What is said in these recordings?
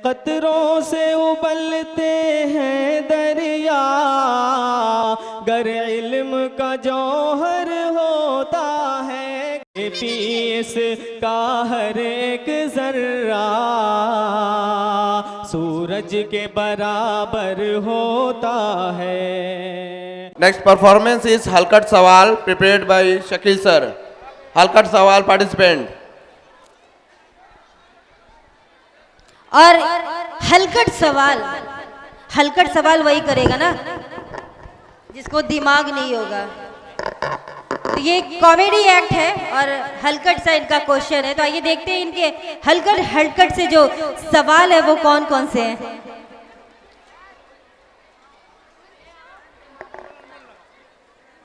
कतरों से उबलते हैं दरिया, गर इल्म का जौहर होता है, पीस का हर एक जर्रा सूरज के बराबर होता है। Next performance is Halkat Sawal prepared by Shakil sir. Halkat Sawal participant. और हलकट सवाल वही करेगा ना जिसको दिमाग नहीं होगा। तो ये कॉमेडी एक्ट है और हलकट सा इनका क्वेश्चन है, तो आइए देखते हैं इनके हलकट से जो सवाल है वो कौन कौन से हैं।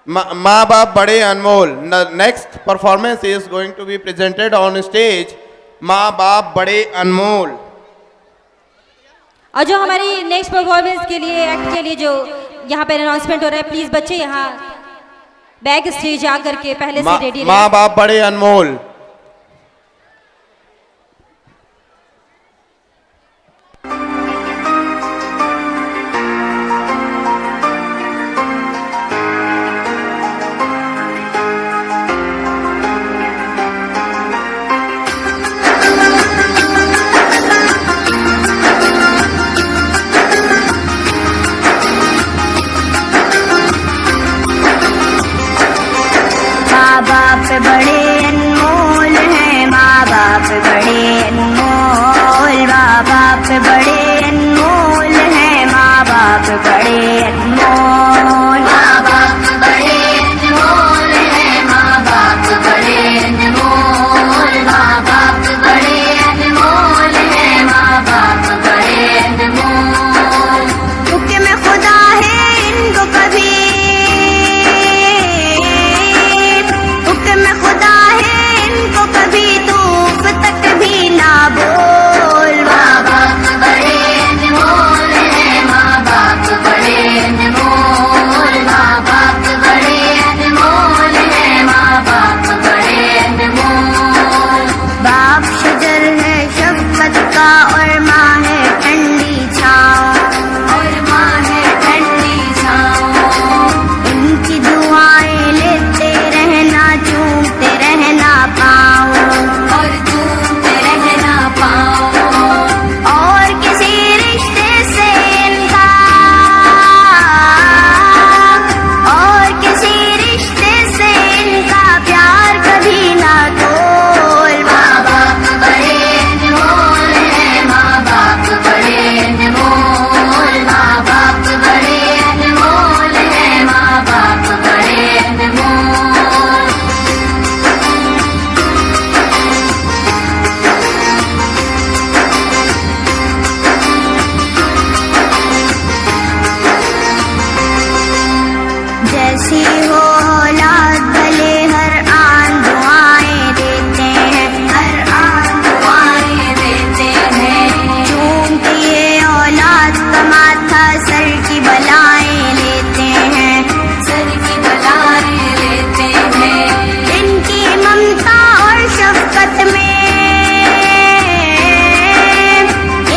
माँ बाप बड़े अनमोल. Next performance is going to be presented on stage. माँ बाप बड़े अनमोल. और जो हमारी नेक्स्ट परफॉर्मेंस के लिए एक्ट के लिए जो यहाँ पे अनाउंसमेंट हो रहा है, प्लीज बच्चे यहाँ बैक स्टेज आकर के पहले से रेडी रहे। माँ बाप बड़े अनमोल. माँ बाप बड़े अनमोल हैं, माँ बाप बड़े अनमोल, माँ बाप बड़े अनमोल हैं, माँ बाप बड़े अनमोल, माँ बाप बड़े अनमोल हैं, माँ बाप बड़े अनमोल, माँ बाप बड़े अनमोल हैं, माँ बाप बड़े अनमोल। हुक्म खुदा है इनको कभी, खुदा है इनको कभी धूप तक भी ना बोल। माँ बाप बड़े अनमोल हैं, माँ बाप बड़े अनमोल, माँ बाप बड़े अनमोल हैं, माँ बाप बड़े अनमोल। बाप शजर है शफ़क़त का और माँ है ठंडी छाँव, और माँ है ठंडी छाँव। इनकी दुआएं लेते रहना, चूमते रहना पाओ, और चूमते रहना पाओ। और किसी रिश्ते से इनका, और किसी रिश्ते से इनका प्यार कभी ना तोल। माँ बाप बड़े अनमोल हैं, माँ बाप बड़े अनमोल, माँ बाप बड़े अनमोल हैं, माँ बाप बड़े अनमोल। जैसी हो औलाद भले हर आन दुआएं देते हैं, हर आन दुआएं देते हैं। चूमते ये औलाद का माथा सर की बलाएं लेते हैं, सर की बलाएं लेते हैं। इनकी ममता और शफ़क़त में,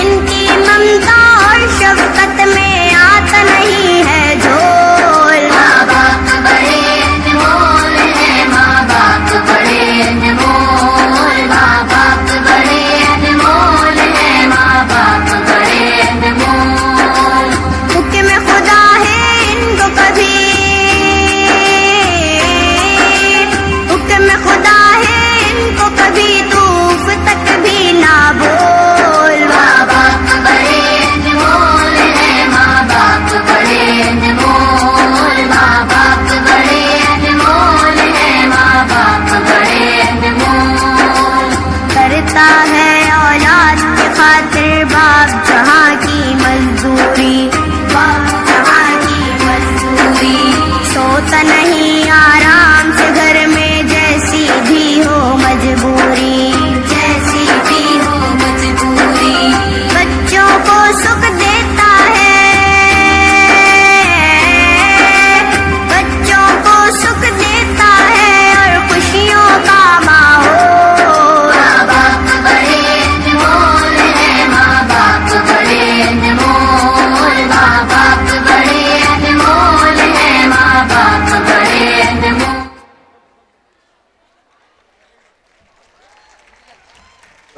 इनकी ममता और शफ़क़त में आता नहीं है झोल। माँ बाप बड़े अनमोल हैं, माँ बाप बड़े अनमोल, माँ बाप बड़े अनमोल हैं, माँ बाप बड़े अनमोल। हुक्म खुदा है इनको कभी, हुक्म खुदा है इनको कभी धूप तक भी ना बोल। माँ बाप बड़े अनमोल हैं, माँ बाप बड़े अनमोल, माँ बाप बड़े अनमोल हैं, माँ बाप बड़े अनमोल। करता है औलाद की खातिर बाप जहाँ की मजदूरी, बाप जहाँ की मजदूरी। सोता नहीं आराम से घर में जैसी भी हो मजबूरी, जैसी भी हो मजबूरी। बच्चों को सुख देता है, बच्चों को सुख देता है और खुशियों का माहौल। माँ बाप बड़े अनमोल हैं, माँ बाप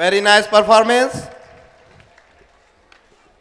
Very nice performance.